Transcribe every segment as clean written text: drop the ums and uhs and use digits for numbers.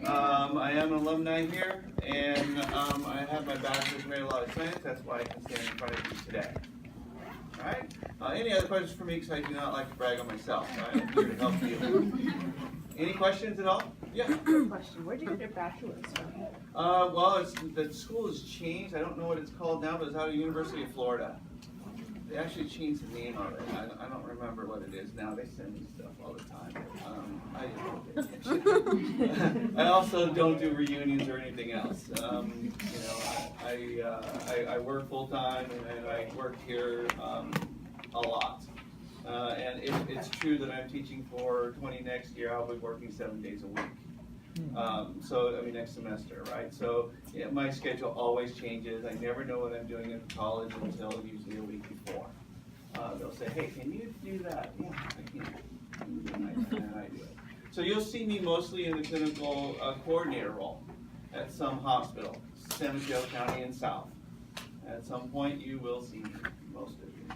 I am an alumni here, and I have my bachelor's in radiologic science. That's why I can stand in front of you today. All right? Any other questions for me? Because I do not like to brag on myself. I'm here to help you. Any questions at all? Yeah. Question: where did you get your bachelor's from? Well, the school has changed. I don't know what it's called now, but it's out of the University of Florida. They actually changed the name of it. I don't remember what it is now. They send me stuff all the time. I just don't pay attention. I also don't do reunions or anything else. I work full time and I work here a lot. And if it's true that I'm teaching for 20 next year, I'll be working 7 days a week. Next semester, right? So yeah, my schedule always changes. I never know what I'm doing in college until usually a week before. They'll say, hey, can you do that? Yeah, I can. And I do it. So you'll see me mostly in the clinical coordinator role at some hospital, San Mateo County and South. At some point you will see me, most of you.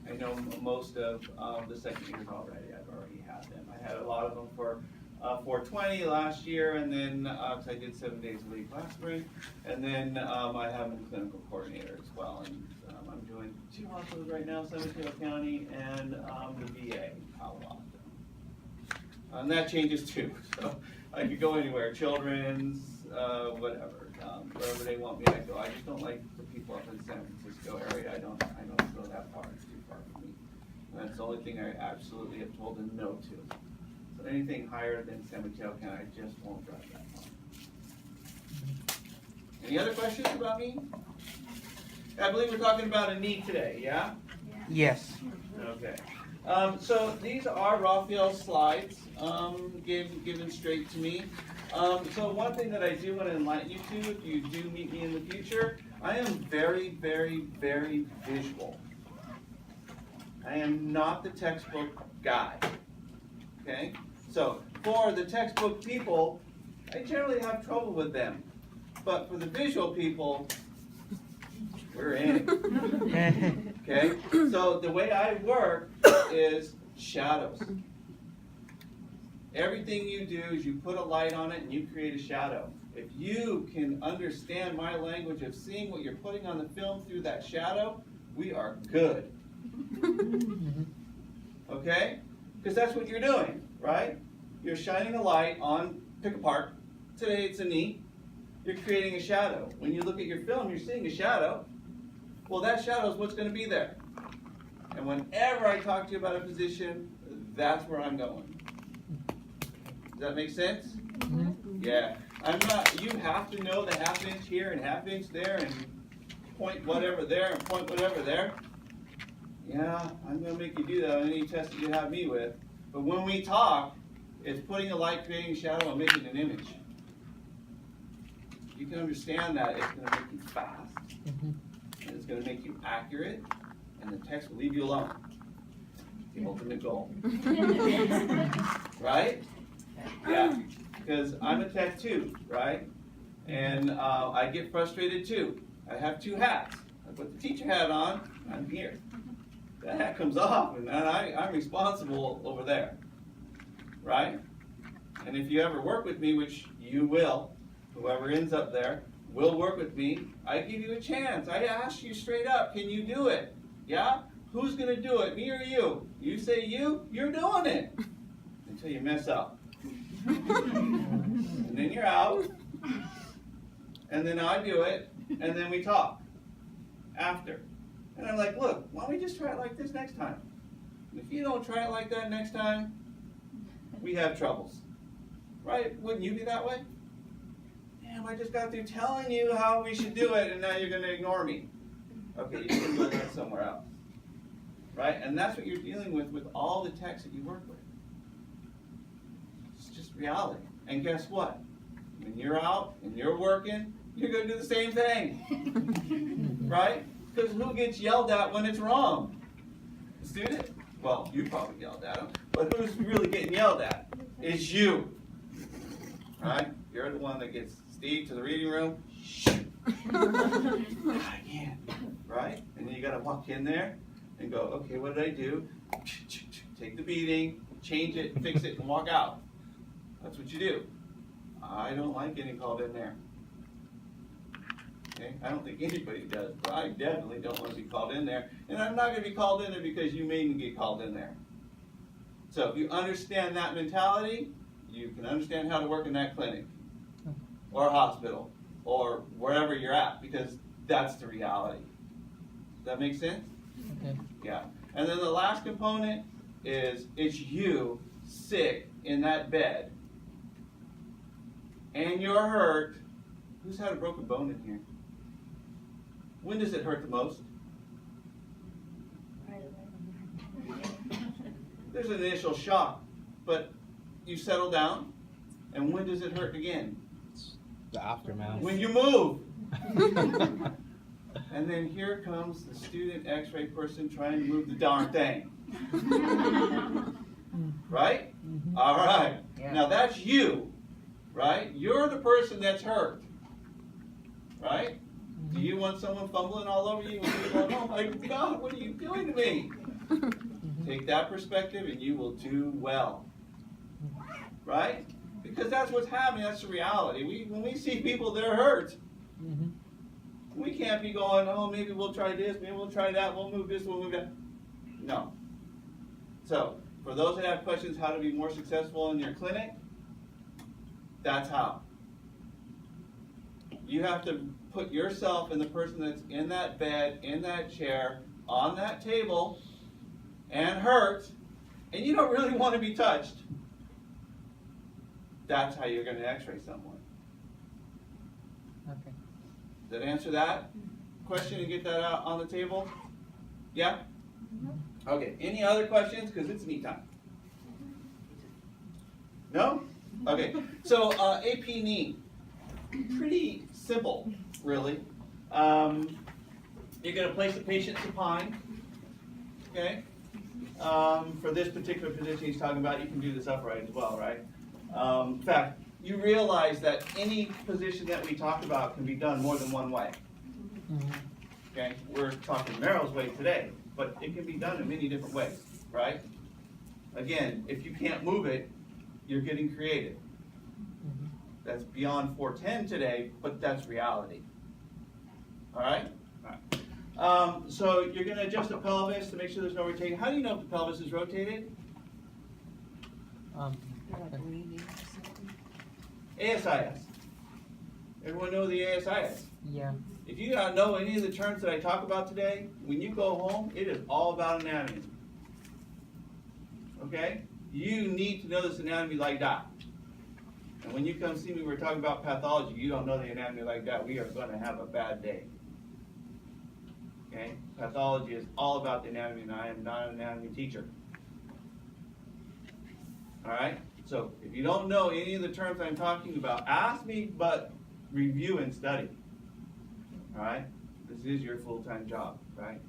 I know most of the second years already. I've already had them. I had a lot of them for 420 last year, and then I did 7 days a week last spring, and then I have a clinical coordinator as well, and I'm doing 2 hospitals right now, San Mateo County and the VA in Palo Alto. And that changes too, so I could go anywhere, children's, whatever, wherever they want me I go. I just don't like the people up in San Francisco area. I don't go that far. It's too far for me. And that's the only thing I absolutely have told them no to. So anything higher than San Mateo County, I just won't drive that far. Any other questions about me? I believe we're talking about a knee today, yeah? Yes. Okay. So these are Raphael's slides given straight to me. So one thing that I do want to enlighten you to, if you do meet me in the future, I am very, very, very visual. I am not the textbook guy. Okay? So for the textbook people, I generally have trouble with them. But for the visual people, we're in it. Okay? So the way I work is shadows. Everything you do is you put a light on it and you create a shadow. If you can understand my language of seeing what you're putting on the film through that shadow, we are good. Okay? Because that's what you're doing, right? You're shining a light on, pick a part. Today it's a knee. You're creating a shadow. When you look at your film, you're seeing a shadow. Well, that shadow is what's going to be there. And whenever I talk to you about a position, that's where I'm going. Does that make sense? Mm-hmm. Yeah. You have to know the half inch here and half inch there and point whatever there and point whatever there. Yeah, I'm going to make you do that on any test that you have me with. But when we talk, it's putting a light, creating a shadow, and making an image. You can understand that it's going to make you fast, and it's going to make you accurate, and the text will leave you alone. The ultimate goal. Right? Yeah. Because I'm a tech too, right? And I get frustrated too. I have 2 hats. I put the teacher hat on, I'm here. That hat comes off, and I'm responsible over there. Right? And if you ever work with me, which you will, whoever ends up there will work with me, I give you a chance. I ask you straight up, can you do it? Yeah? Who's going to do it, me or you? You say you're doing it. Until you mess up. And then you're out. And then I do it, and then we talk after. And I'm like, look, why don't we just try it like this next time? And if you don't try it like that next time, we have troubles. Right? Wouldn't you be that way? Damn, I just got through telling you how we should do it, and now you're going to ignore me. Okay, you can go that somewhere else. Right? And that's what you're dealing with all the techs that you work with. It's just reality. And guess what? When you're out and you're working, you're going to do the same thing. Right? Because who gets yelled at when it's wrong? The student? Well, you probably yelled at them. But who's really getting yelled at? It's you. Right? You're the one that gets Steve to the reading room. Again. Right? And then you got to walk in there and go, okay, what did I do? Take the beating, change it, fix it, and walk out. That's what you do. I don't like getting called in there. Okay? I don't think anybody does, but I definitely don't want to be called in there. And I'm not going to be called in there because you made me get called in there. So if you understand that mentality, you can understand how to work in that clinic or hospital or wherever you're at, because that's the reality. Does that make sense? Okay. Yeah. And then the last component is it's you sick in that bed and you're hurt. Who's had a broken bone in here? When does it hurt the most? There's an initial shock, but you settle down, and when does it hurt again? The aftermath. When you move. And then here comes the student x-ray person trying to move the darn thing. Right? Mm-hmm. All right. Yeah. Now that's you, right? You're the person that's hurt, right? Do you want someone fumbling all over you and you're going, oh my God, what are you doing to me? Take that perspective and you will do well. Right? Because that's what's happening. That's the reality. When we see people, they're hurt. Mm-hmm. We can't be going, oh, maybe we'll try this, maybe we'll try that, we'll move this, we'll move that. No. So, for those that have questions how to be more successful in your clinic, that's how. You have to put yourself in the person that's in that bed, in that chair, on that table, and hurt, and you don't really want to be touched. That's how you're going to x-ray someone. Okay. Does that answer that question and get that out on the table? Yeah? Okay, any other questions? Because it's me time. No? Okay, so AP knee. Pretty simple, really. You're going to place the patient supine. Okay? For this particular position he's talking about, you can do this upright as well, right? In fact, you realize that any position that we talk about can be done more than one way. Mm-hmm. Okay? We're talking Merrill's way today, but it can be done in many different ways, right? Again, if you can't move it, you're getting creative. Mm-hmm. That's beyond 410 today, but that's reality. All right? All right. So you're going to adjust the pelvis to make sure there's no rotation. How do you know if the pelvis is rotated? ASIS. Everyone know the ASIS? Yeah. If you don't know any of the terms that I talk about today, when you go home, it is all about anatomy. Okay? You need to know this anatomy like that. And when you come see me, we're talking about pathology, you don't know the anatomy like that, we are going to have a bad day. Okay? Pathology is all about the anatomy, and I am not an anatomy teacher. Alright? So, if you don't know any of the terms I'm talking about, ask me, but review and study. Alright? This is your full-time job, right?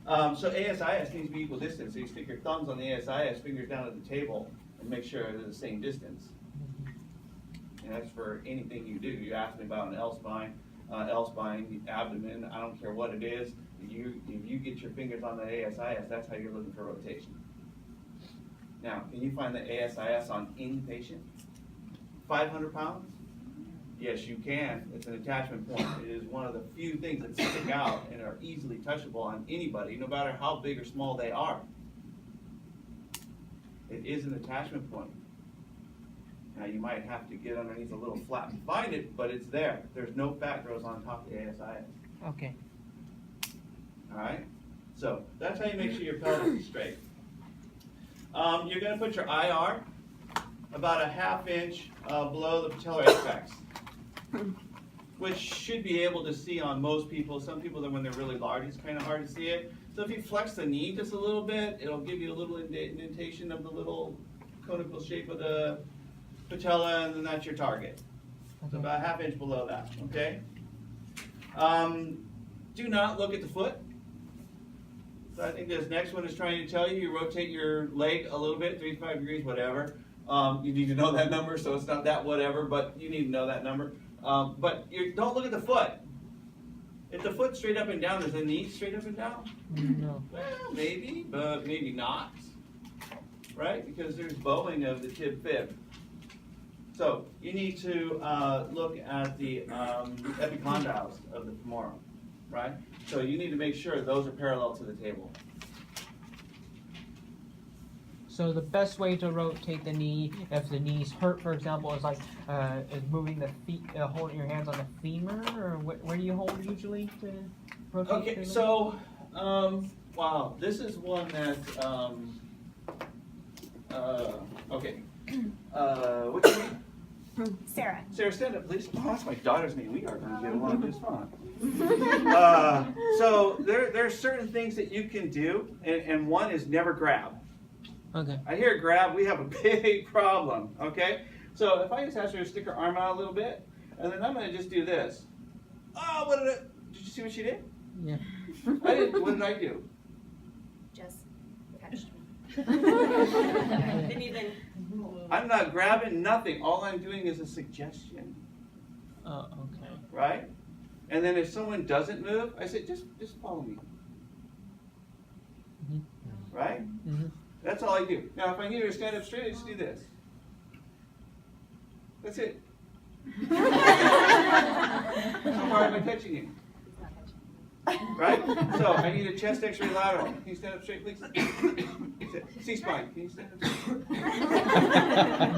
Alright. So ASIS needs to be equal distance. So you stick your thumbs on the ASIS, fingers down at the table, and make sure they're the same distance. And that's for anything you do. You ask me about an L-spine, abdomen, I don't care what it is. If you get your fingers on the ASIS, that's how you're looking for rotation. Now, can you find the ASIS on any patient? 500 pounds? Yes, you can. It's an attachment point. It is one of the few things that stick out and are easily touchable on anybody, no matter how big or small they are. It is an attachment point. Now, you might have to get underneath a little flap to find it, but it's there. There's no fat grows on top of the ASIS. Okay. All right? So, that's how you make sure your pelvis is straight. You're going to put your IR about a ½ inch below the patellar apex, which should be able to see on most people. Some people, when they're really large, it's kind of hard to see it. So if you flex the knee just a little bit, it'll give you a little indentation of the little conical shape of the patella, and then that's your target. So about a ½ inch below that, okay? Do not look at the foot. So I think this next one is trying to tell you, you rotate your leg a little bit, 3 to 5 degrees, whatever. You need to know that number, so it's not that whatever, but you need to know that number. But don't look at the foot. If the foot's straight up and down, is the knee straight up and down? No. Well, maybe, but maybe not. Right? Because there's bowing of the tib fib. So you need to look at the epicondyles of the femoral, right? So you need to make sure those are parallel to the table. So the best way to rotate the knee, if the knee's hurt, for example, is like is moving the feet, holding your hands on the femur, or where do you hold usually to rotate? Okay, the knee? so wow, this is one that okay. What's your name? Sarah. Sarah, stand up, please. Oh, that's my daughter's name. We are going to get along just fine. So there are certain things that you can do, and one is never grab. Okay. I hear grab, we have a big problem, okay? So if I just ask her to stick her arm out a little bit, and then I'm going to just do this. Oh, did you see what she did? Yeah. What did I do? Just touched me. Didn't even move. I'm not grabbing nothing. All I'm doing is a suggestion, Oh, okay. right? And then if someone doesn't move, I say, just follow me, Mhm. right? Mhm. That's all I do. Now, if I need her to stand up straight, I just do this. That's it. How far am I touching you? Right? So I need a chest X-ray lateral. Can you stand up straight, please? C-spine. Can you stand up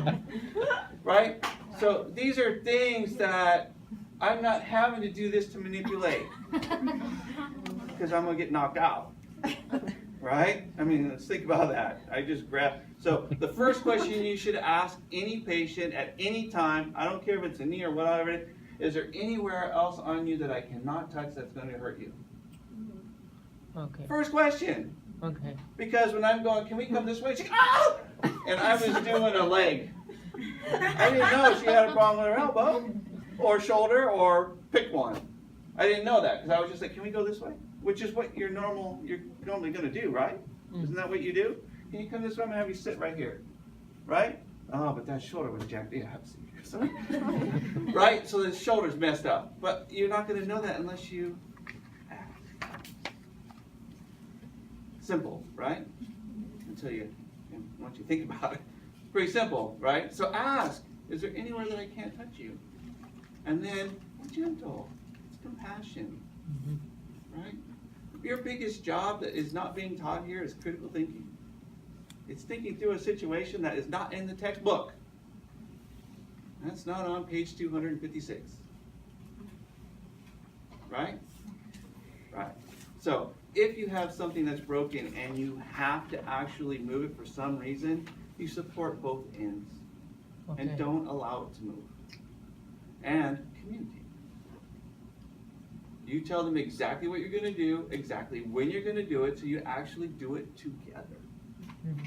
straight? Right? So these are things that I'm not having to do this to manipulate, because I'm going to get knocked out. Right? I mean, let's think about that. I just grab. So the first question you should ask any patient at any time, I don't care if it's a knee or whatever, is there anywhere else on you that I cannot touch that's going to hurt you? Okay. First question. Okay. Because when I'm going, can we come this way? She goes, ah! And I was doing a leg. I didn't know she had a problem with her elbow or shoulder or pick one. I didn't know that because I was just like, can we go this way? Which is what you're normally going to do, right? Isn't that what you do? Can you come this way? I'm going to have you sit right here. Right? Oh, but that shoulder was jacked. Yeah, sorry. Right? So the shoulder's messed up. But you're not going to know that unless you ask. Simple, right? Until once you think about it. It's pretty simple, right? So ask, is there anywhere that I can't touch you? And then, be gentle. It's compassion. Mhm. Right? Your biggest job that is not being taught here is critical thinking. It's thinking through a situation that is not in the textbook. That's not on page 256. Right? Right. So, if you have something that's broken and you have to actually move it for some reason, you support both ends. Okay. And don't allow it to move. And communicate. You tell them exactly what you're going to do, exactly when you're going to do it, so you actually do it together. Mhm.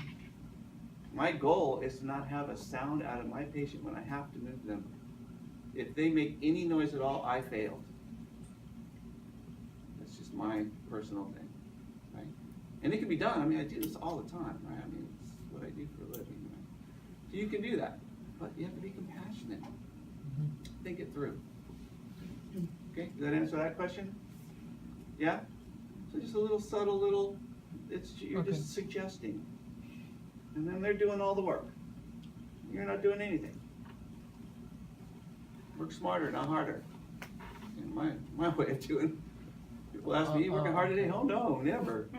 My goal is to not have a sound out of my patient when I have to move them. If they make any noise at all, I failed. That's just my personal thing, right? And it can be done. I mean, I do this all the time, right? I mean, it's what I do for a living, right? So you can do that, but you have to be compassionate. Think it through. Okay, does that answer that question? Yeah? So just a little subtle you're Okay. just suggesting. And then they're doing all the work. You're not doing anything. Work smarter, not harder. And my way of doing, people ask me, you working hard today? Oh no, never.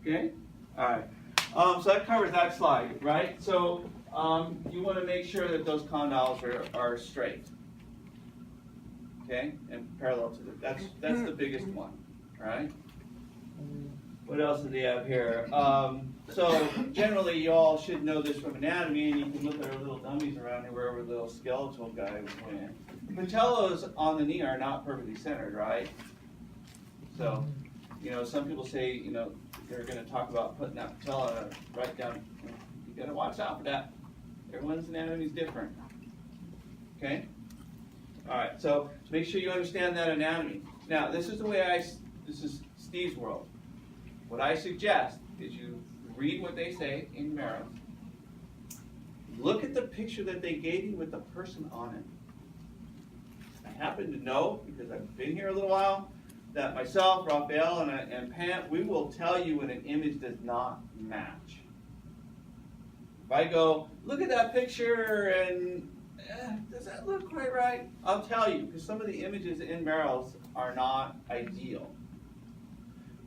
Okay? Alright. So that covers that slide, right? So you want to make sure that those condyles are straight, okay, and parallel to that's the biggest one, right? What else do they have here? So generally, you all should know this from anatomy, and you can look at our little dummies around here, wherever the little skeletal guy went. Patellas on the knee are not perfectly centered, right? So, some people say, they're going to talk about putting that patella right down. You got to watch out for that. Everyone's anatomy is different. Okay? All right, so make sure you understand that anatomy. Now, this is the way this is Steve's world. What I suggest is you read what they say in Marrow. Look at the picture that they gave you with the person on it. I happen to know, because I've been here a little while, that myself, Raphael, and Pam, we will tell you when an image does not match. If If I go, look at that picture and does that look quite right? I'll tell you, because some of the images in barrels are not ideal.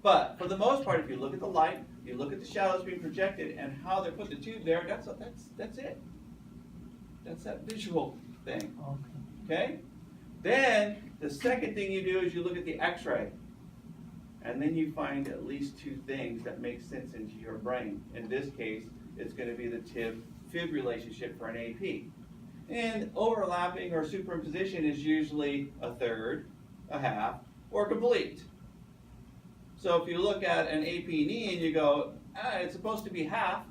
But for the most part, if you look at the light, you look at the shadows being projected and how they put the tube there, that's it. That's that visual thing. Okay? Then the second thing you do is you look at the x-ray. And then you find at least two things that make sense into your brain. In this case, it's going to be the tib-fib relationship for an AP. And overlapping or superimposition is usually a third, a half, or complete. So if you look at an AP knee and you go, it's supposed to be half,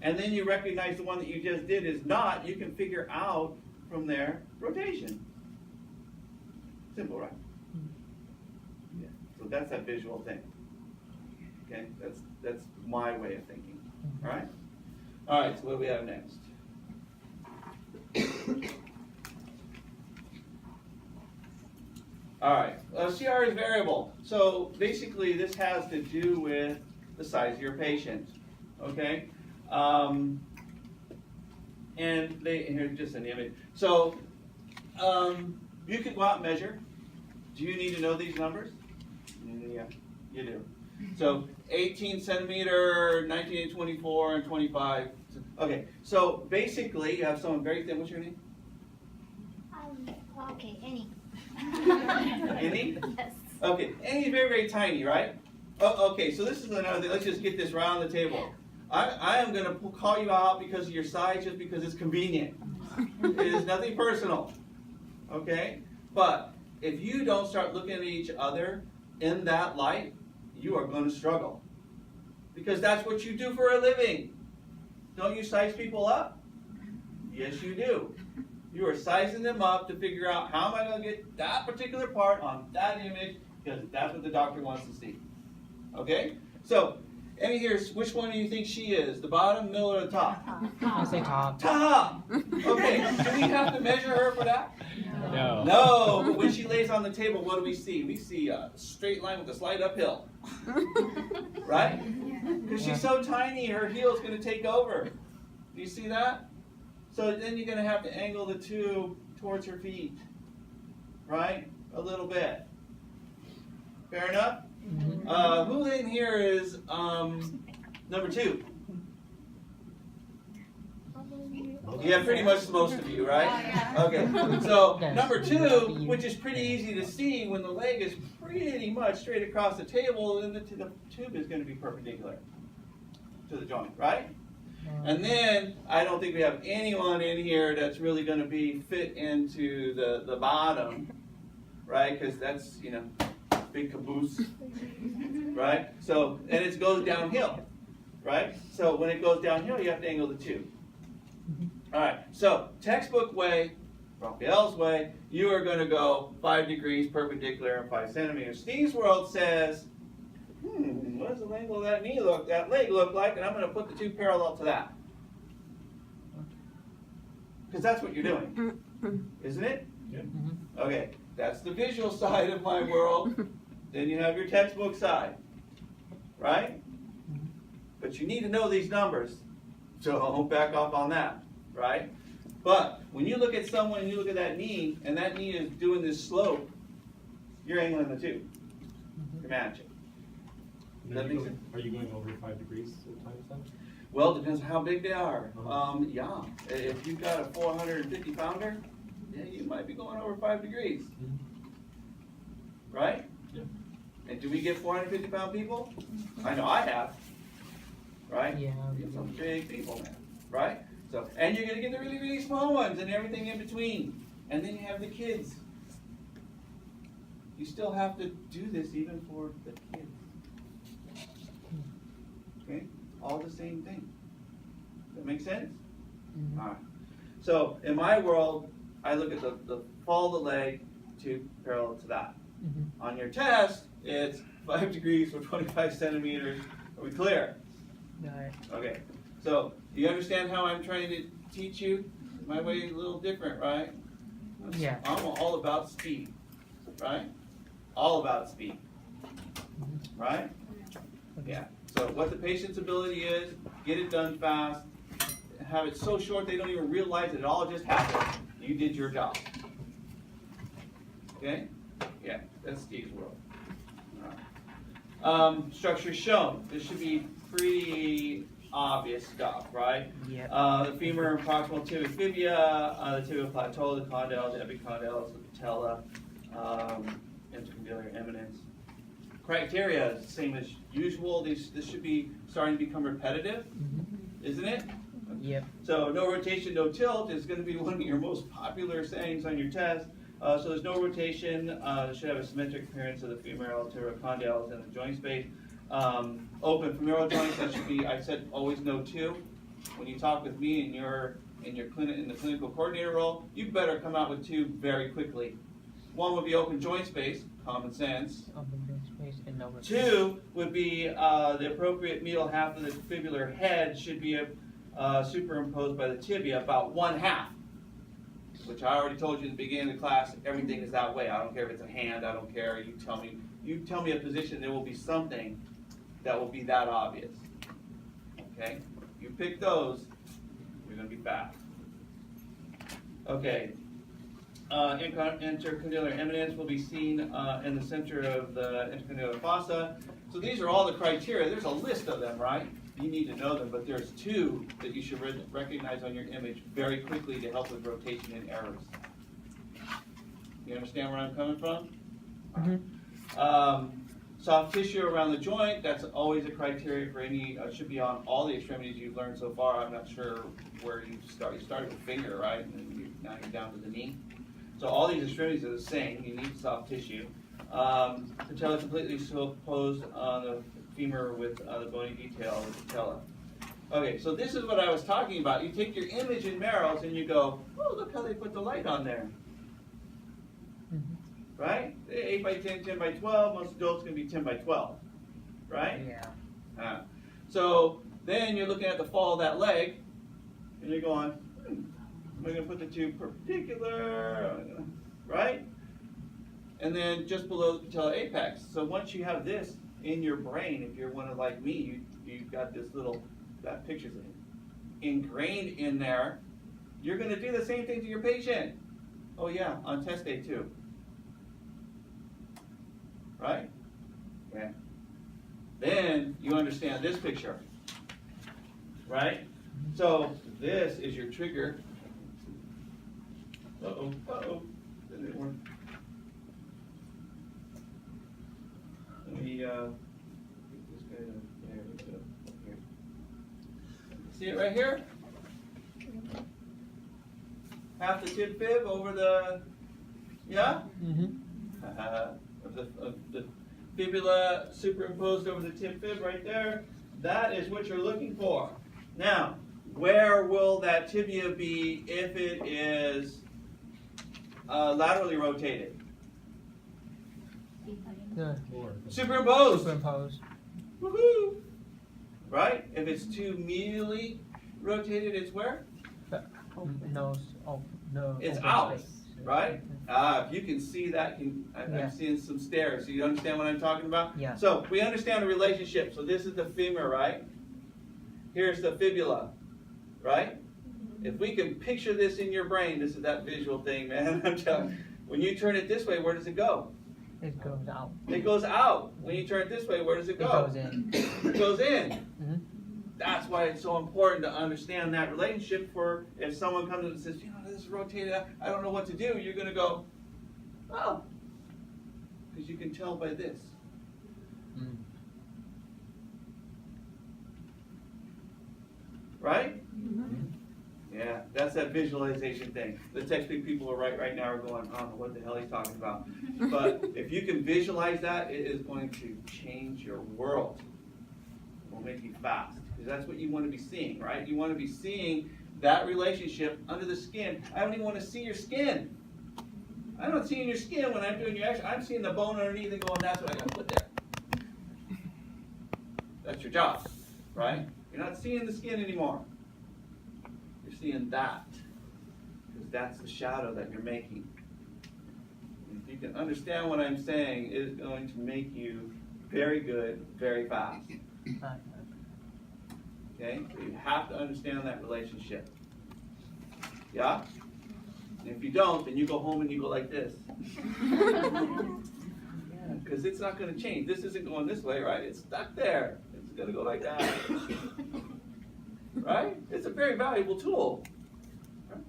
and then you recognize the one that you just did is not, you can figure out from there rotation. Simple, right? Yeah. So that's that visual thing. Okay, that's my way of thinking. All right. All right. So what do we have next? All right. CR is variable. So basically, this has to do with the size of your patient. Okay. And here's just an image. So you can go out and measure. Do you need to know these numbers? Yeah, you do. So 18 centimeter, 19 and 24, and 25. Okay, so basically you have someone very thin. What's your name? Okay, Annie. Annie? Yes. Okay, Annie's very, very tiny, right? Oh, okay, so this is another thing. Let's just get this right on the table. I am going to call you out because of your size, just because it's convenient. It is nothing personal. Okay? But if you don't start looking at each other in that light, you are going to struggle. Because that's what you do for a living. Don't you size people up? Yes, you do. You are sizing them up to figure out how am I going to get that particular part on that image, because that's what the doctor wants to see. Okay? So, Emmy here, which one do you think she is? The bottom, middle, or the top? I say top. Top! Okay, do we have to measure her for that? No. No, but when she lays on the table, what do we see? We see a straight line with a slight uphill. Right? Because she's so tiny, her heel is going to take over. Do you see that? So then you're going to have to angle the tube towards her feet. Right? A little bit. Fair enough? Mm-hmm. Who in here is number 2? Yeah, pretty much most of you, right? Okay, so number 2, which is pretty easy to see when the leg is pretty much straight across the table, then the tube is going to be perpendicular to the joint, right? And then I don't think we have anyone in here that's really going to be fit into the bottom, right? Because that's, big caboose, right? So, and it goes downhill, right? So when it goes downhill, you have to angle the tube. All right, so textbook way, Raphael's way, you are going to go 5 degrees perpendicular and 5 centimeters. Steve's world says, what does the angle of that leg look like? And I'm going to put the tube parallel to that. Because that's what you're doing, isn't it? Yep. Okay, that's the visual side of my world. Then you have your textbook side, right? But you need to know these numbers, so don't back off on that, right? But when you look at someone, you look at that knee, and that knee is doing this slope, you're angling the tube. You're matching. Are you going over 5 degrees at times then? Well, it depends on how big they are. Yeah, if you've got a 450 pounder, yeah, you might be going over 5 degrees. Right? Yeah. And do we get 450 pound people? I know I have. Right? Yeah. We have some big people, man. Right? So, and you're going to get the really, really small ones and everything in between. And then you have the kids. You still have to do this even for the kids. Okay? All the same thing. Does that make sense? All right. So, in my world, I look at the fall of the leg to parallel to that. On your test, it's 5 degrees for 25 centimeters. Are we clear? Okay. So, do you understand how I'm trying to teach you? My way is a little different, right? Yeah. I'm all about speed, right? All about speed, right? Yeah. So what the patient's ability is, get it done fast, have it so short they don't even realize it all just happened. You did your job. Okay? Yeah, that's Steve's world. All right. Structure shown. This should be pretty obvious stuff, right? Yep. The femur and proximal tibia, the tibial plateau, the condyles, the epicondyles, the patella, intercondylar eminence. Criteria is the same as usual. This should be starting to become repetitive, isn't it? Yep. So no rotation, no tilt is going to be one of your most popular sayings on your test. So there's no rotation. It should have a symmetric appearance of the femoral condyles and the joint space. Open femoral joints, that should be, I said always no two. When you talk with me in the clinical coordinator role, you better come out with two very quickly. One would be open joint space, common sense. Open joint space and no rotation. Two would be the appropriate medial half of the fibular head should be superimposed by the tibia, about 1/2. Which I already told you in the beginning of the class, everything is that way. I don't care if it's a hand, I don't care. You tell me a position, there will be something that will be that obvious. Okay? You pick those, you're going to be fast. Okay. Intercondylar eminence will be seen in the center of the intercondylar fossa. So these are all the criteria. There's a list of them, right? You need to know them, but there's two that you should recognize on your image very quickly to help with rotation and errors. You understand where I'm coming from? Soft tissue around the joint, that's always a criteria for any, should be on all the extremities you've learned so far. I'm not sure where you start. You started with finger, right? And now you're down to the knee. So all these extremities are the same. You need soft tissue. Patella completely superposed on the femur with the bony detail of the patella. Okay, so this is what I was talking about. You take your image in Merrill's and you go, oh, look how they put the light on there. Right? 8 by 10, 10 by 12. Most adults can be 10 by 12. Right? Yeah. So then you're looking at the fall of that leg and you're going, am I going to put the two perpendicular? Right? And then just below the patella apex. So once you have this in your brain, if you're one of like me, you've got this little, that picture's ingrained in there, you're going to do the same thing to your patient. Oh yeah, on test day 2. Right? Yeah. Then you understand this picture. Right? So this is your trigger. Uh-oh, uh-oh. Didn't it work? Let me, get this guy to, there we go. Here. See it right here? Half the tib fib over the, yeah? Of the fibula superimposed over the tib fib right there. That is what you're looking for. Now, where will that tibia be if it is laterally rotated? Superimposed. Superimposed. Woohoo! Right? If it's too medially rotated, it's where? No. It's open out. space. Right? If you can see that, I'm seeing some stares. So you understand what I'm talking about? Yeah. So we understand the relationship. So this is the femur, right? Here's the fibula, right? If we can picture this in your brain, this is that visual thing, man. I'm telling you. When you turn it this way, where does it go? It goes out. It goes out. When you turn it this way, where does it go? It goes in. It goes in. That's why it's so important to understand that relationship for if someone comes in and says, this is rotated, I don't know what to do, you're going to go, oh, because you can tell by this. Right? Yeah, that's that visualization thing. The textbook people are right now are going, I don't know what the hell he's talking about. But if you can visualize that, it is going to change your world. It will make you fast. Because that's what you want to be seeing, right? You want to be seeing that relationship under the skin. I don't even want to see your skin. I'm not seeing your skin when I'm doing your action. I'm seeing the bone underneath and going, that's what I got to put there. That's your job, right? You're not seeing the skin anymore. You're seeing that. Because that's the shadow that you're making. And if you can understand what I'm saying, it is going to make you very good, very fast. Okay? So you have to understand that relationship. Yeah? And if you don't, then you go home and you go like this. Because it's not going to change. This isn't going this way, right? It's stuck there. It's going to go like that. Right? It's a very valuable tool. Right?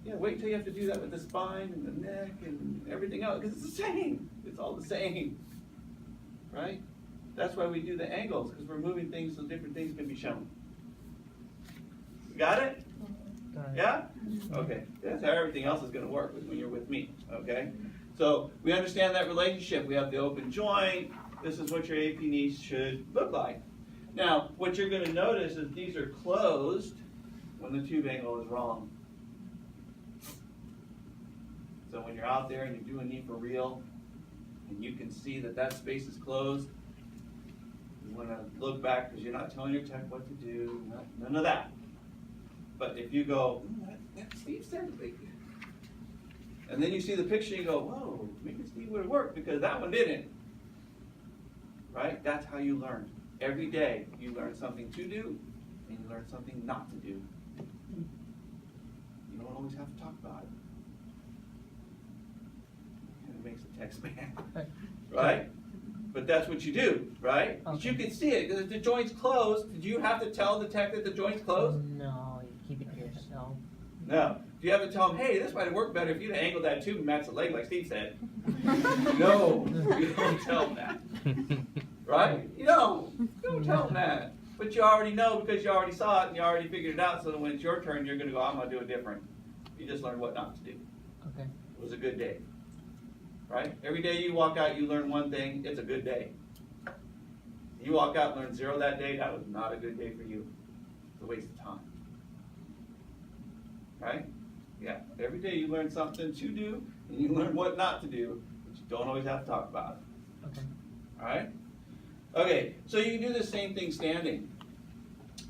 Yeah, wait till you have to do that with the spine and the neck and everything else, because it's the same. It's all the same. Right? That's why we do the angles, because we're moving things so different things can be shown. Got it? Yeah? Okay. That's how everything else is going to work when you're with me. Okay? So we understand that relationship. We have the open joint. This is what your AP knee should look like. Now, what you're going to notice is these are closed when the tube angle is wrong. So when you're out there and you're doing knee for real, and you can see that that space is closed, you want to look back because you're not telling your tech what to do, none of that. But if you go, that's Steve said it. And then you see the picture and you go, whoa, maybe Steve would have worked because that one didn't. Right? That's how you learn. Every day you learn something to do and you learn something not to do. You don't always have to talk about it. And it makes the text bad. Right? But that's what you do, right? But you can see it because if the joint's closed, did you have to tell the tech that the joint's closed? No, you keep it to yourself. No. Do you have to tell them, hey, this might have worked better if you'd have angled that tube and matched the leg like Steve said? No. You don't tell them that. Right? You don't tell them that. But you already know because you already saw it and you already figured it out, so that when it's your turn, you're going to go, I'm going to do it different. You just learned what not to do. Okay. It was a good day. Right? Every day you walk out, you learn one thing, it's a good day. You walk out and learn 0 that day, that was not a good day for you. It's a waste of time. Right? Yeah. Every day you learn something to do, and you learn what not to do, but you don't always have to talk about it. Okay. Alright? Okay, so you can do the same thing standing.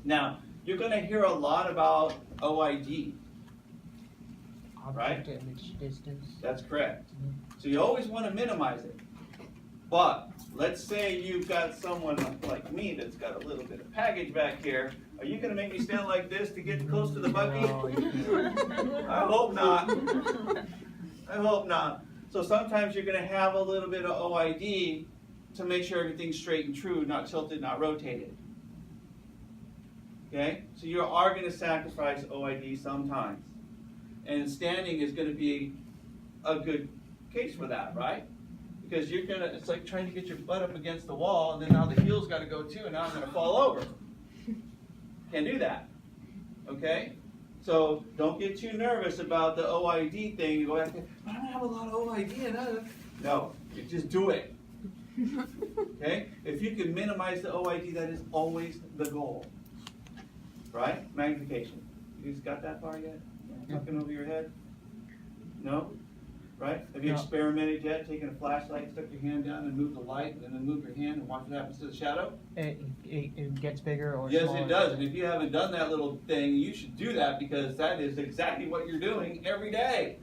Now, you're going to hear a lot about OID. Right? Object image distance. That's correct. So you always want to minimize it. But let's say you've got someone like me that's got a little bit of package back here. Are you going to make me stand like this to get close to the buggy? No, I hope not. I hope not. So sometimes you're going to have a little bit of OID to make sure everything's straight and true, not tilted, not rotated. Okay? So you are going to sacrifice OID sometimes. And standing is going to be a good case for that, right? Because you're going to, it's like trying to get your butt up against the wall, and then now the heel's got to go too, and now I'm going to fall over. Can't do that. Okay? So don't get too nervous about the OID thing. You go, but I don't have a lot of OID. No, you just do it. Okay? If you can minimize the OID, that is always the goal. Right? Magnification. You guys got that far yet? Looking over your head? No? Right? Have you experimented yet, taking a flashlight, stuck your hand down and moved the light, and then move your hand and watch what happens to the shadow? It gets bigger or Yes, smaller. it does. And if you haven't done that little thing, you should do that because that is exactly what you're doing every day.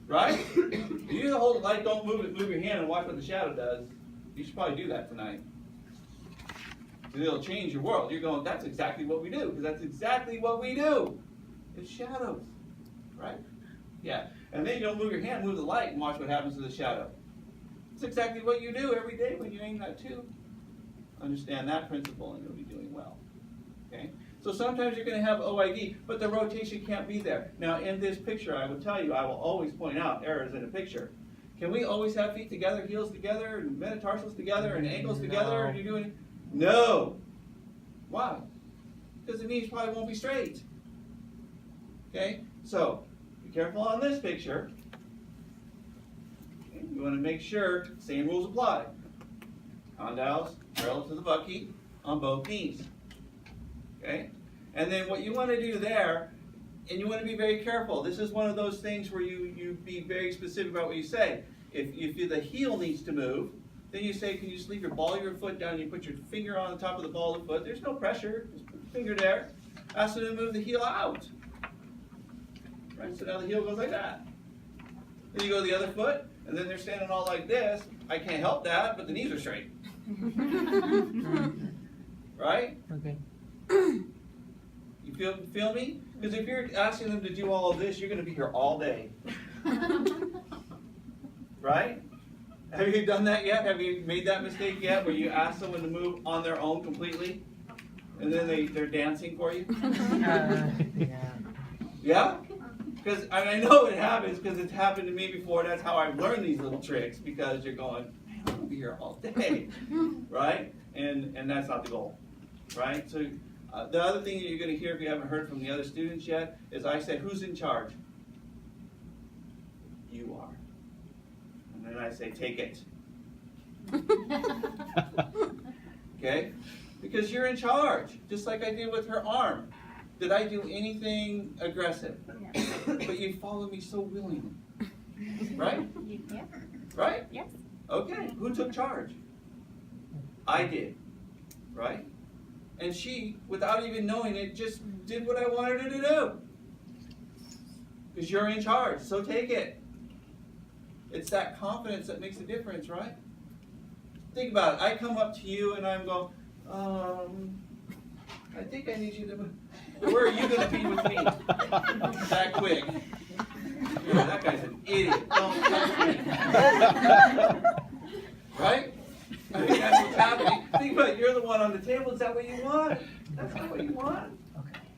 Right? If you hold the light, don't move it, move your hand and watch what the shadow does. You should probably do that tonight. Because it'll change your world. You're going, that's exactly what we do. Because that's exactly what we do. It's shadows. Right? Yeah. And then you don't move your hand, move the light, and watch what happens to the shadow. It's exactly what you do every day when you aim that tube. Understand that principle and you'll be doing well. Okay? So sometimes you're going to have OID, but the rotation can't be there. Now in this picture, I will tell you, I will always point out errors in a picture. Can we always have feet together, heels together, and metatarsals together, and ankles together? And you're doing no. Why? Because the knees probably won't be straight. Okay? So, be careful on this picture. Okay? You want to make sure same rules apply. Condyles parallel to the bucky on both knees. Okay? And then what you want to do there, and you want to be very careful. This is one of those things where you be very specific about what you say. If the heel needs to move, then you say, can you just leave your ball of your foot down and you put your finger on the top of the ball of the foot. There's no pressure. Just put the finger there. Ask them to move the heel out. Right? So now the heel goes like that. Then you go to the other foot, and then they're standing all like this. I can't help that, but the knees are straight. Right? Okay. You feel me? Because if you're asking them to do all of this, you're going to be here all day. Right? Have you done that yet? Have you made that mistake yet where you ask someone to move on their own completely? And then they're dancing for you? Yeah. Yeah? Because I know it happens because it's happened to me before. That's how I've learned these little tricks, because you're going, man, I'm going to be here all day. Right? And that's not the goal. Right? So the other thing that you're going to hear if you haven't heard from the other students yet is I say, who's in charge? You are. And then I say, take it. Okay? Because you're in charge, just like I did with her arm. Did I do anything aggressive? No. But you followed me so willingly. Right? Yeah. Right? Yes. Okay, who took charge? I did. Right? And she, without even knowing it, just did what I wanted her to do. Because you're in charge, so take it. It's that confidence that makes a difference, right? Think about it. I come up to you and I'm going, I think I need you to, where are you going to be with me? That quick. Yeah, that guy's an idiot. Don't touch me. Right? I mean, that's what's happening. Think about it. You're the one on the table. Is that what you want? That's not what you want.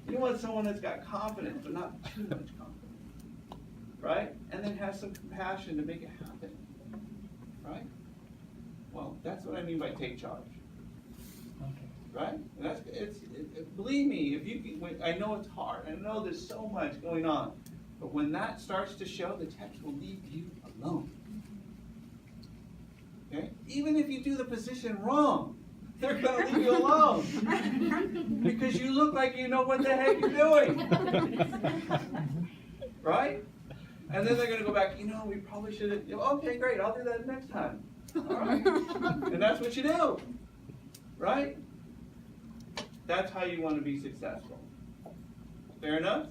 You want someone that's got confidence, but not too much confidence. Right? And then have some compassion to make it happen. Right? Well, that's what I mean by take charge. Right? And that's believe me, if you I know it's hard. I know there's so much going on. But when that starts to show, the text will leave you alone. Okay? Even if you do the position wrong, they're going to leave you alone. Because you look like you know what the heck you're doing. Right? And then they're going to go back, we probably should have, okay, great, I'll do that next time. All right? And that's what you do. Right? That's how you want to be successful. Fair enough?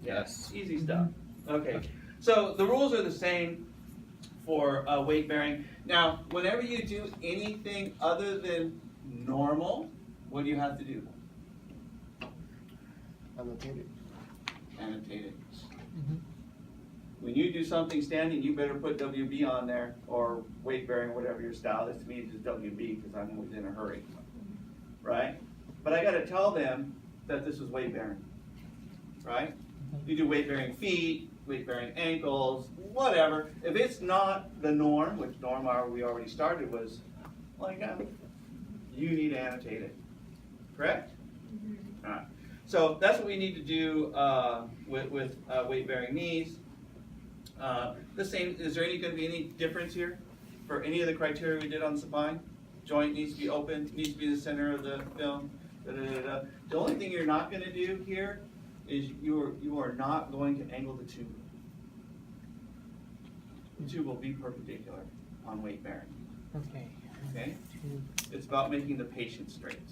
Yes. Easy stuff. Okay. So the rules are the same for weight bearing. Now, whenever you do anything other than normal, what do you have to do? Annotate it. Annotate it. When you do something standing, you better put WB on there, or weight bearing, or whatever your style is. To me, it's just WB because I'm always in a hurry. Right? But I got to tell them that this is weight bearing. Right? You do weight bearing feet, weight bearing ankles, whatever. If it's not the norm, which norm we already started was like you need to annotate it. Correct? All right. So that's what we need to do with weight bearing knees. The same. Is there going to be any difference here for any of the criteria we did on supine? Joint needs to be open, needs to be the center of the film. The only thing you're not going to do here is you are not going to angle the tube. The tube will be perpendicular on weight bearing. Okay. Okay? It's about making the patient straight.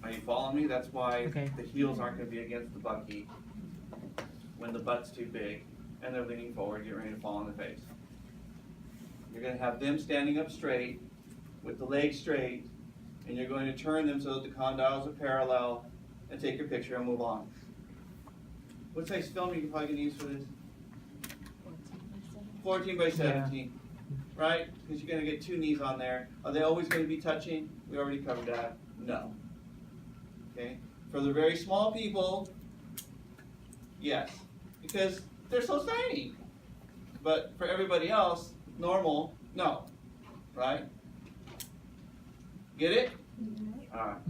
Are you following me? That's why the heels aren't going to be against the bucky when the butt's too big and they're leaning forward, you're ready to fall on the face. You're going to have them standing up straight with the legs straight, and you're going to turn them so that the condyles are parallel, and take your picture and move on. What size film are you probably going to use for this? 14 by 17. Right? Because you're going to get two knees on there. Are they always going to be touching? We already covered that. No. Okay? For the very small people, yes. Because they're so tiny. But for everybody else, normal, no. Right? Get it? All right.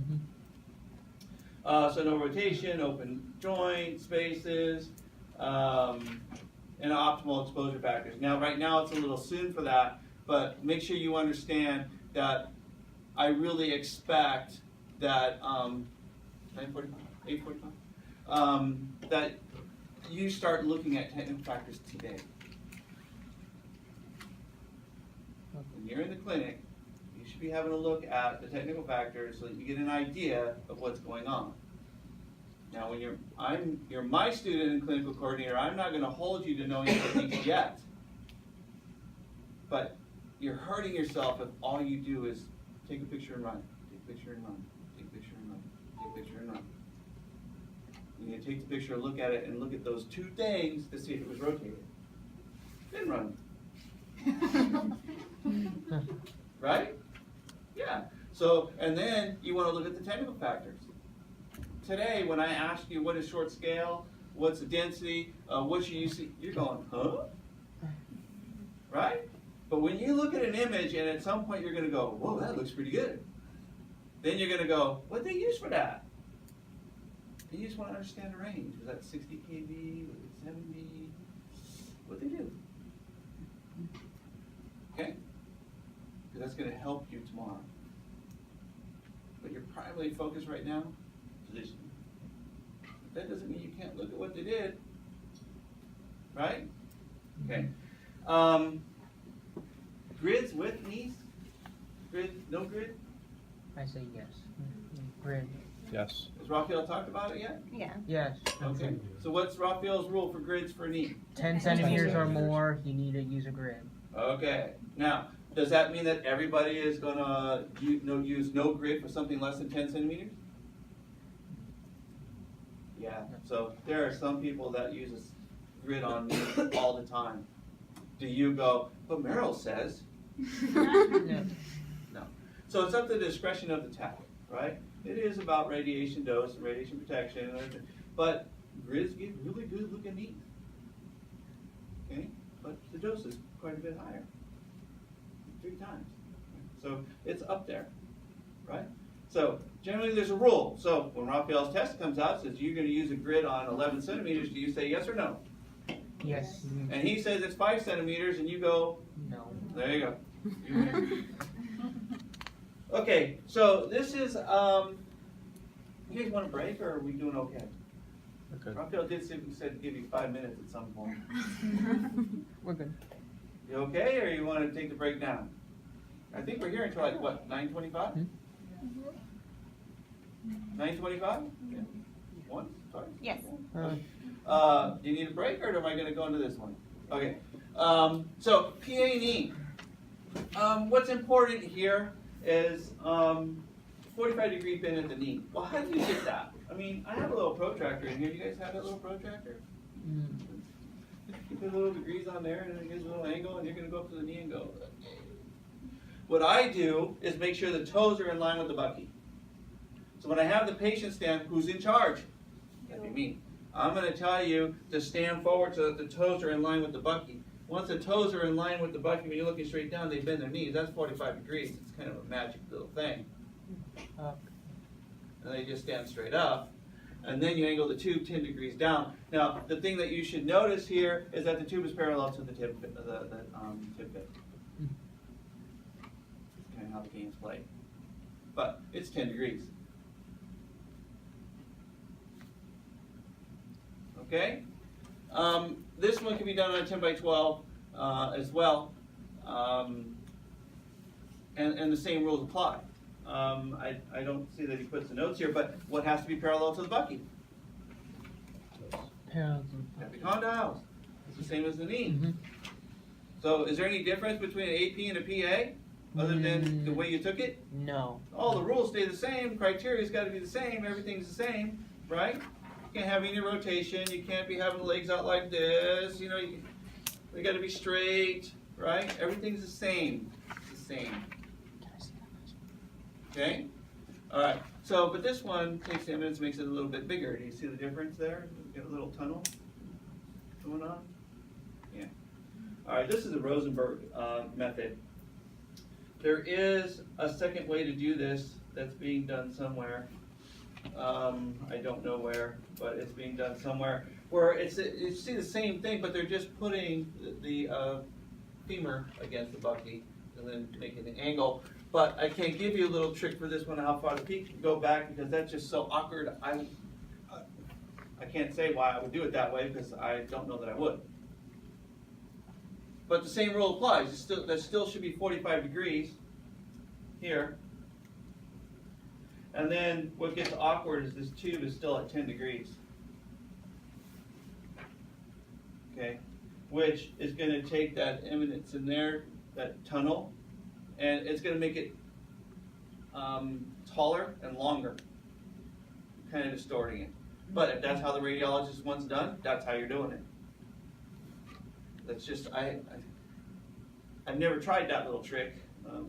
So no rotation, open joint spaces, and optimal exposure factors. Now, right now it's a little soon for that, but make sure you understand that I really expect that 8:45, that you start looking at technical factors today. When you're in the clinic, you should be having a look at the technical factors so that you get an idea of what's going on. Now, when you're my student and clinical coordinator, I'm not going to hold you to knowing techniques yet. But you're hurting yourself if all you do is take a picture and run, take a picture and run, take a picture and run. picture and run. You need to take the picture, look at it, and look at those two things to see if it was rotated. Then run. Right? Yeah. So, and then you want to look at the technical factors. Today, when I ask you what is short scale, what's the density, what should you see, you're going, huh? Right? But when you look at an image and at some point you're going to go, whoa, that looks pretty good. Then you're going to go, what did they use for that? And you just want to understand the range. Was that 60 kV? Was it 70? What did they do? Okay? Because that's going to help you tomorrow. But your primary focus right now, position. That doesn't mean you can't look at what they did. Right? Okay. Grids with knees? Grid, no grid? I say yes. Grid. Yes. Has Raphael talked about it yet? Yeah. Yes. Okay. So what's Raphael's rule for grids for knee? 10 centimeters or more, you need to use a grid. Okay. Now, does that mean that everybody is going to use no grid for something less than 10 centimeters? Yeah. So there are some people that use a grid on knee all the time. Do you go, but Merrill says? Yeah. No. So it's up to the discretion of the tech, right? It is about radiation dose and radiation protection and everything. But grids give really good looking knees. Okay? But the dose is quite a bit higher. 3 times. So it's up there. Right? So generally there's a rule. So when Raphael's test comes out, says you're going to use a grid on 11 centimeters, do you say yes or no? Yes. And he says it's 5 centimeters and you go, No. there you go. Okay, so this is, you guys want a break or are we doing okay? Okay. Raphael did say he said to give you 5 minutes at some point. We're good. You okay, or you want to take the break now? I think we're here until like what, 9:25? 9:25? Yeah. Once, twice? Yes. Do you need a break, or am I going to go into this one? Okay. So PA knee. What's important here is 45-degree bend at the knee. Well, how do you get that? I mean, I have a little protractor in here. You guys have that little protractor? You put a little degrees on there, and it gives a little angle, and you're going to go up to the knee and go. What I do is make sure the toes are in line with the bucky. So when I have the patient stand, who's in charge? That'd be me. I'm going to tell you to stand forward so that the toes are in line with the bucky. Once the toes are in line with the bucky, when you're looking straight down, they bend their knees. That's 45 degrees. It's kind of a magic little thing. And they just stand straight up. And then you angle the tube 10 degrees down. Now, the thing that you should notice here is that the tube is parallel to the tib bit. That's kind of how the game's played. But it's 10 degrees. Okay? This one can be done on a 10 by 12 as well. And the same rules apply. I don't see that he puts the notes here, but what has to be parallel to the bucky? Parallel. Have the condyles. It's the same as the knee. So is there any difference between an AP and a PA other than the way you took it? No. All the rules stay the same. Criteria's got to be the same. Everything's the same, right? You can't have any rotation. You can't be having the legs out like this. You know, they got to be straight, right? Everything's the same. It's the same. Okay? All right. So, but this one takes the eminence, makes it a little bit bigger. Do you see the difference there? You get a little tunnel going on? Yeah. All right. This is the Rosenberg method. There is a second way to do this that's being done somewhere. I don't know where, but it's being done somewhere where you see the same thing, but they're just putting the femur against the bucky and then making the angle. But I can't give you a little trick for this one, how far the peak can go back, because that's just so awkward. I can't say why I would do it that way, because I don't know that I would. But the same rule applies. There still should be 45 degrees here. And then what gets awkward is this tube is still at 10 degrees. Okay? Which is going to take that eminence in there, that tunnel, and it's going to make it taller and longer. kind of distorting it. But if that's how the radiologist wants it done, that's how you're doing it. That's just, I've never tried that little trick,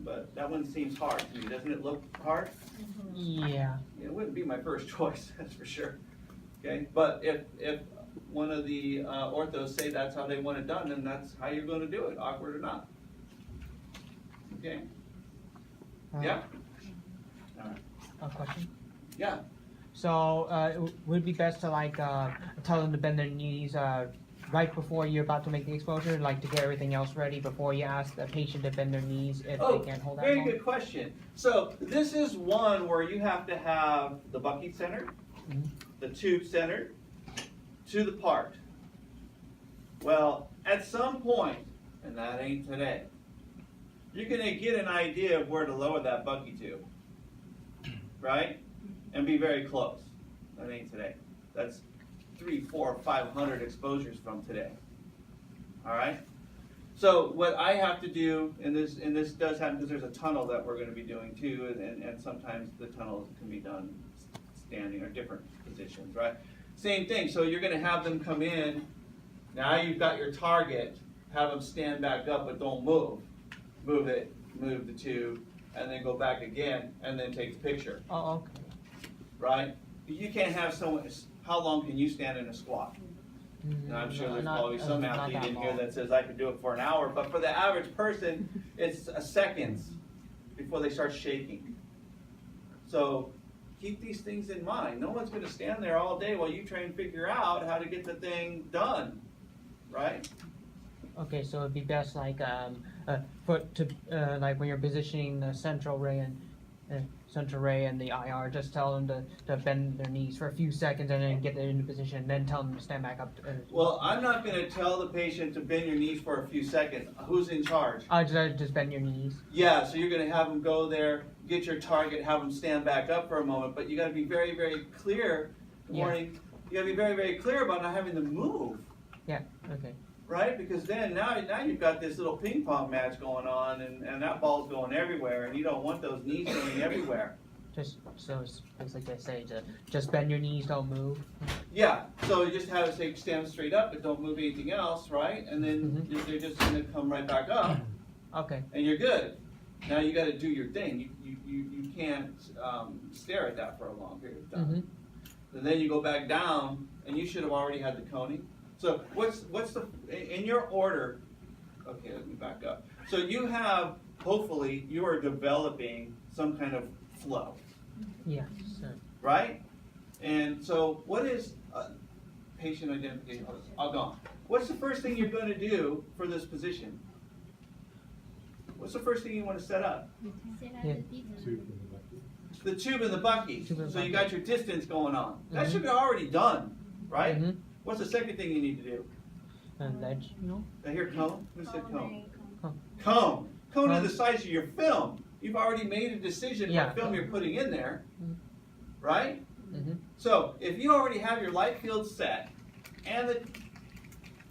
but that one seems hard to me. Doesn't it look hard? Yeah. It wouldn't be my first choice, that's for sure. Okay, but if one of the orthos say that's how they want it done, then that's how you're going to do it, awkward or not. Okay. Yeah. All right. A question? Yeah. So would it be best to like tell them to bend their knees right before you're about to make the exposure, like to get everything else ready before you ask the patient to bend their knees if they can't hold that very long? good question. So this is one where you have to have the bucket centered, the tube centered, to the part. Well, at some point, and that ain't today, you're going to get an idea of where to lower that bucky tube, right? And be very close. That ain't today. That's 300, 400, 500 exposures from today. All right? So what I have to do, and this does happen because there's a tunnel that we're going to be doing too, and sometimes the tunnels can be done standing or different positions, right? Same thing. So you're going to have them come in. Now you've got your target. Have them stand back up, but don't move. Move it, move the tube, and then go back again, and then take the picture. Oh, okay. Right? You can't have someone. How long can you stand in a squat? And I'm sure there's probably some athlete in here that says I could do it for an hour, but for the average person, it's seconds before they start shaking. So keep these things in mind. No one's going to stand there all day while you try and figure out how to get the thing done, right? Okay, so it'd be best like like when you're positioning the central ray and the IR, just tell them to bend their knees for a few seconds and then get it into position, and then tell them to stand back up. Well, I'm not going to tell the patient to bend your knees for a few seconds. Who's in charge? Just bend your knees. Yeah, so you're going to have them go there, get your target, have them stand back up for a moment, but you got to be very, very clear. Good morning. You got to be very, very clear about not having them move. Yeah. Okay. Right? Because then now you've got this little ping pong match going on, and that ball's going everywhere, and you don't want those knees going everywhere. Just so it's basically they say to just bend your knees, don't move. Yeah. So you just have it say stand straight up, but don't move anything else, right? And then they're just going to come right back up. Okay. And you're good. Now you got to do your thing. You can't stare at that for a long period of time. And then you go back down, and you should have already had the coning. So what's the in your order? Okay, let me back up. So you have, hopefully, you are developing some kind of flow. Yeah. So. Right? And so what is patient identification? All gone. What's the first thing you're going to do for this position? What's the first thing you want to set up? Yeah. The tube and the bucky. Tube and So you bucky. got your distance going on. That should be already done, right? What's the second thing you need to do? Ledge, I hear cone. Who said cone? Cone. Cone. Cone is the size of your film. You've already made a decision what film you're putting in there, right? So if you already have your light field set and the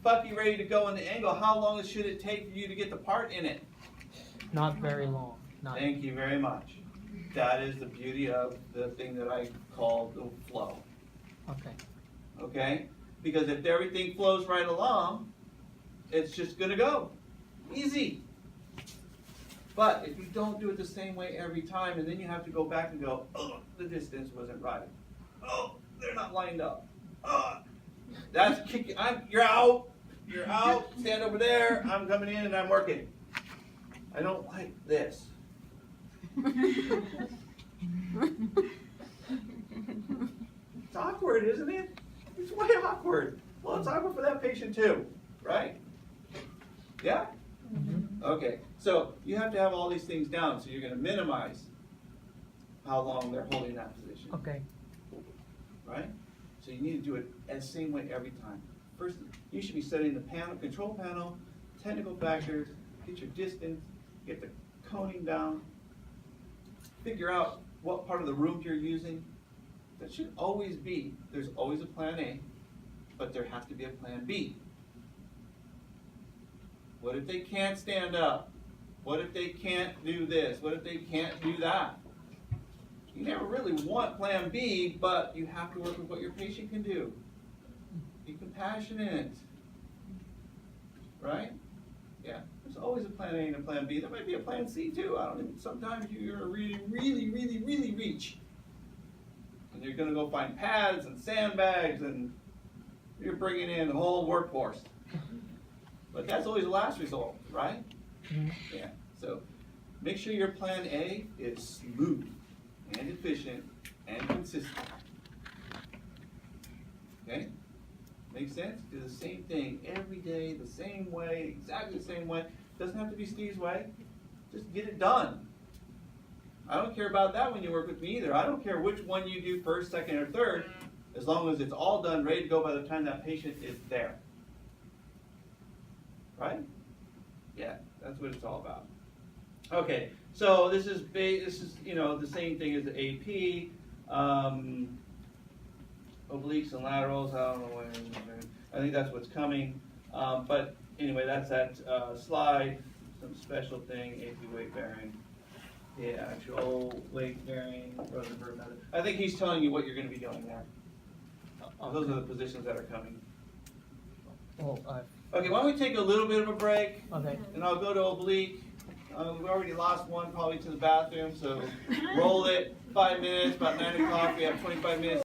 bucky ready to go in the angle, how long should it take for you to get the part in it? Not very long. Thank you very much. That is the beauty of the thing that I call the flow. Okay. Okay? Because if everything flows right along, it's just going to go. Easy. But if you don't do it the same way every time, and then you have to go back and go, oh, the distance wasn't right. Oh, they're not lined up. Oh, that's kicking. You're out. You're out. Stand over there. I'm coming in and I'm working. I don't like this. It's awkward, isn't it? It's way awkward. Well, it's awkward for that patient too, right? Yeah? Okay, so you have to have all these things down, so you're going to minimize how long they're holding that position. Okay. Right? So you need to do it the same way every time. First, you should be setting the panel, control panel, technical factors, get your distance, get the coning down, figure out what part of the room you're using. That should always be, there's always a plan A, but there has to be a plan B. What if they can't stand up? What if they can't do this? What if they can't do that? You never really want plan B, but you have to work with what your patient can do. Be compassionate. Right? Yeah. There's always a plan A and a plan B. There might be a plan C too. I don't even, sometimes you're gonna really reach. And you're gonna go find pads and sandbags and you're bringing in the whole workforce. But that's always the last result, right? Mhm. Yeah. So make sure your plan A is smooth and efficient and consistent. Okay? Makes sense? Do the same thing every day, the same way, exactly the same way. Doesn't have to be Steve's way. Just get it done. I don't care about that when you work with me either. I don't care which one you do first, second, or third, as long as it's all done, ready to go by the time that patient is there. Right? Yeah, that's what it's all about. Okay, so this is the same thing as the AP. Obliques and laterals, I don't know when. I think that's what's coming. But anyway, that's that slide. Some special thing, AP weight bearing. Yeah, actual weight bearing, Rosenberg method. I think he's telling you what you're going to be doing there. Those are the positions that are coming. Oh, Okay, why don't we take a little bit of a break, okay. and I'll go to oblique. We already lost one, probably to the bathroom, so roll it. 5 minutes, about 9 o'clock. We have 25 minutes.